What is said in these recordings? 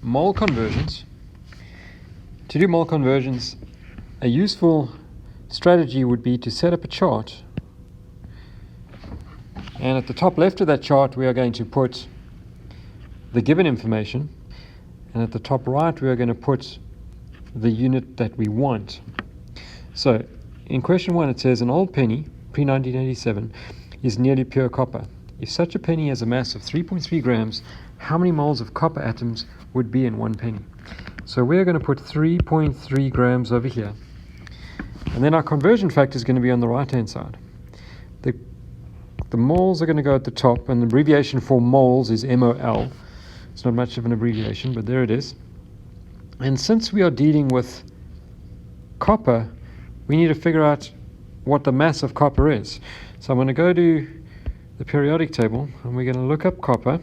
mole conversions. To do mole conversions, a useful strategy would be to set up a chart, and at the top left of that chart we are going to put the given information, and at the top right we are going to put the unit that we want. So in question 1 it says an old penny pre-1987 is nearly pure copper. If such a penny has a mass of 3.3 grams, how many moles of copper atoms would be in one penny? So we're going to put 3.3 grams over here, and then our conversion factor is going to be on the right hand side. The moles are going to go at the top, and the abbreviation for moles is MOL. It's not much of an abbreviation, but there it is. And since we are dealing with copper, we need to figure out what the mass of copper is. So I'm going to go to the periodic table, and we're going to look up copper,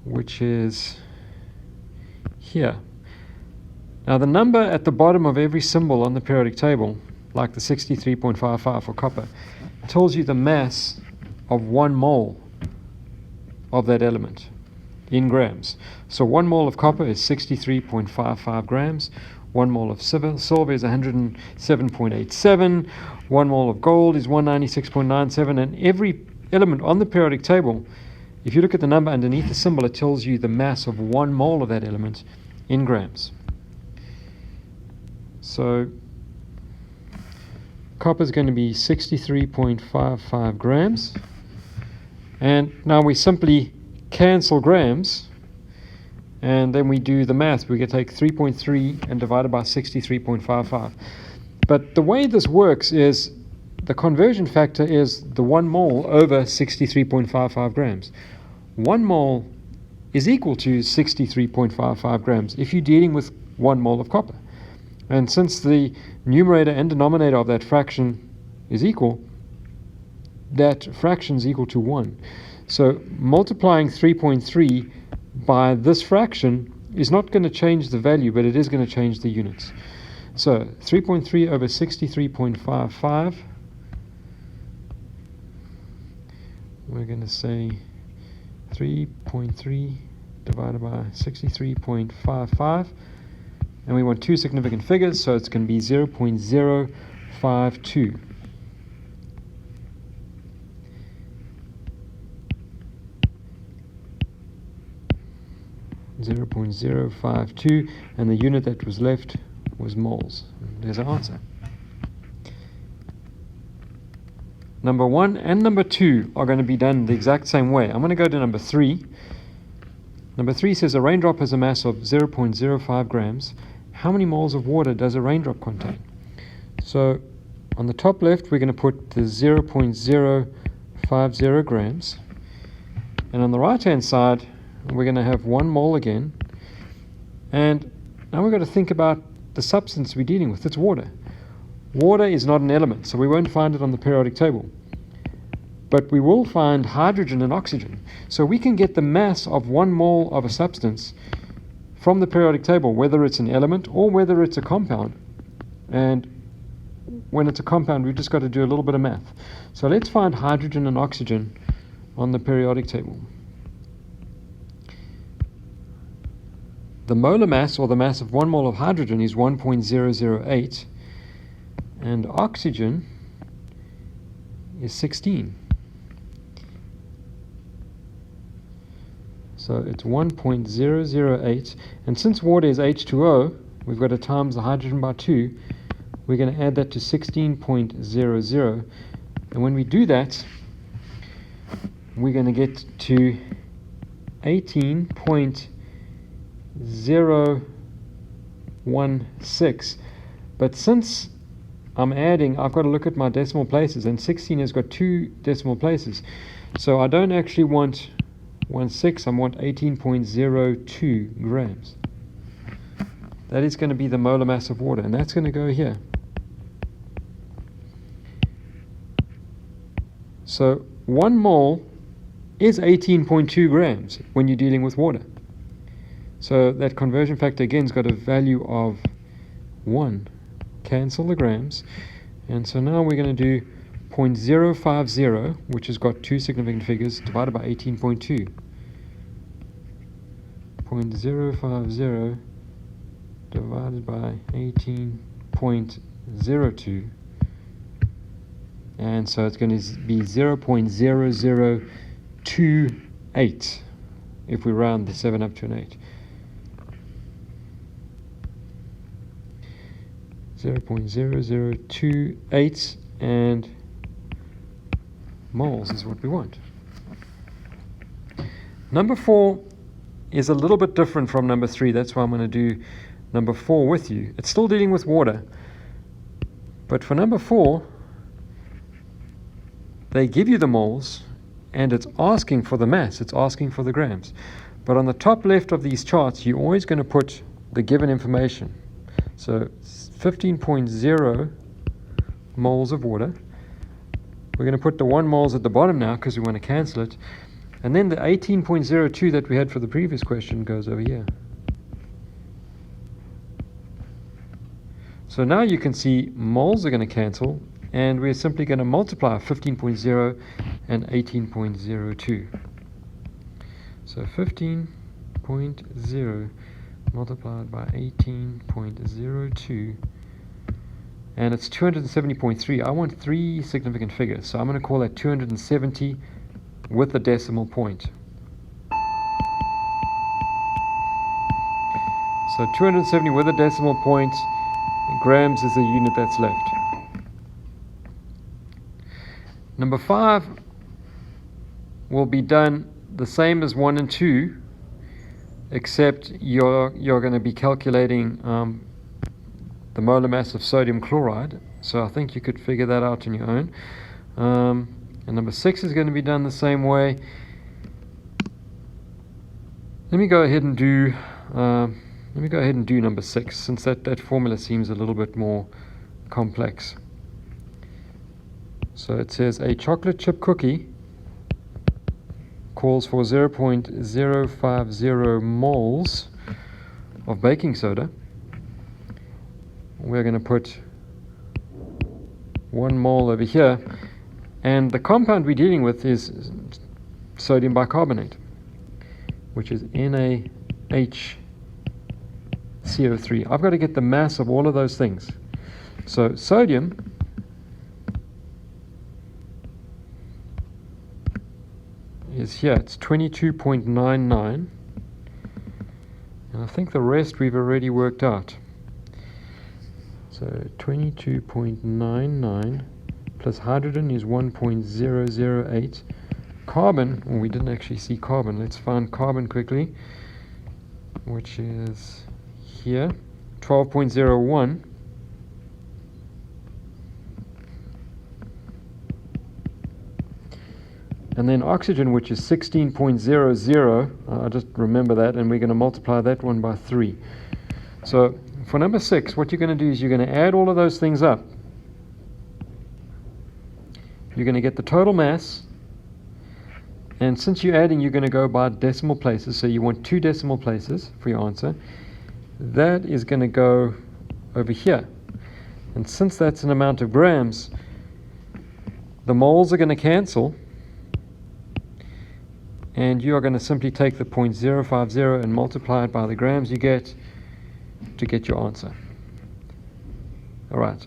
which is here. Now the number at the bottom of every symbol on the periodic table, like the 63.55 for copper, tells you the mass of 1 mole of that element in grams. So 1 mole of copper is 63.55 grams, 1 mole of silver is 107.87, 1 mole of gold is 196.97, and every element on the periodic table, if you look at the number underneath the symbol, it tells you the mass of 1 mole of that element in grams. So copper is going to be 63.55 grams, and now we simply cancel grams, and then we do the math. We can take 3.3 and divide it by 63.55. But the way this works is the conversion factor is the 1 mole over 63.55 grams. 1 mole is equal to 63.55 grams if you're dealing with 1 mole of copper. And since the numerator and denominator of that fraction is equal, that fraction is equal to 1. So multiplying 3.3 by this fraction is not going to change the value, but it is going to change the units. So 3.3 over 63.55, we're going to say 3.3 divided by 63.55, and we want 2 significant figures, so it's going to be 0.052. 0.052, and the unit that was left was moles. There's our answer. Number 1 and number 2 are going to be done the exact same way. I'm going to go to number 3. Number 3 says a raindrop has a mass of 0.05 grams. How many moles of water does a raindrop contain? So on the top left we're going to put the 0.050 grams, and on the right hand side we're going to have 1 mole again, and now we've got to think about the substance we're dealing with. It's water. Water is not an element, so we won't find it on the periodic table, but we will find hydrogen and oxygen. So we can get the mass of 1 mole of a substance from the periodic table, whether it's an element or whether it's a compound. And when it's a compound, we've just got to do a little bit of math. So let's find hydrogen and oxygen on the periodic table. The molar mass, or the mass of 1 mole of hydrogen, is 1.008, and oxygen is 16. So it's 1.008, and since water is H2O, we've got to times the hydrogen by 2. We're going to add that to 16.00, and when we do that, we're going to get to 18.016. But since I'm adding, I've got to look at my decimal places, and 16 has got 2 decimal places. So I don't actually want 16, I want 18.02 grams. That is going to be the molar mass of water, and that's going to go here. So 1 mole is 18.2 grams when you're dealing with water. So that conversion factor again has got a value of 1. Cancel the grams, and so now we're going to do 0.050, which has got 2 significant figures, divided by 18.2. 0.050 divided by 18.02, and so it's going to be 0.0028 if we round the 7 up to an 8. 0.0028, and moles is what we want. Number 4 is a little bit different from number 3. That's why I'm going to do number 4 with you. It's still dealing with water, but for number 4, they give you the moles and it's asking for the mass, it's asking for the grams. But on the top left of these charts, you're always going to put the given information. So 15.0 moles of water. We're going to put the 1 moles at the bottom now because we want to cancel it. And then the 18.02 that we had for the previous question goes over here. So now you can see moles are going to cancel, and we're simply going to multiply 15.0 and 18.02. So 15.0 multiplied by 18.02, and it's 270.3. I want 3 significant figures, so I'm going to call that 270 with a decimal point. So 270 with a decimal point, grams is the unit that's left. Number 5 will be done the same as 1 and 2, except you're going to be calculating the molar mass of sodium chloride. So I think you could figure that out on your own. And number 6 is going to be done the same way. Let me go ahead and do number 6, since that formula seems a little bit more complex. So it says a chocolate chip cookie calls for 0.050 moles of baking soda. We're going to put 1 mole over here, and the compound we're dealing with is sodium bicarbonate, which is NaHCO3. I've got to get the mass of all of those things. So sodium is here, it's 22.99, and I think the rest we've already worked out. So 22.99 plus hydrogen is 1.008. Carbon, well, we didn't actually see carbon. Let's find carbon quickly, which is here, 12.01. And then oxygen, which is 16.00. I just remember that, and we're going to multiply that one by 3. So for number 6, what you're going to do is you're going to add all of those things up. You're going to get the total mass, and since you're adding, you're going to go by decimal places. So you want 2 decimal places for your answer. That is going to go over here, and since that's an amount of grams, the moles are going to cancel, and you are going to simply take the 0.050 and multiply it by the grams you get to get your answer. All right.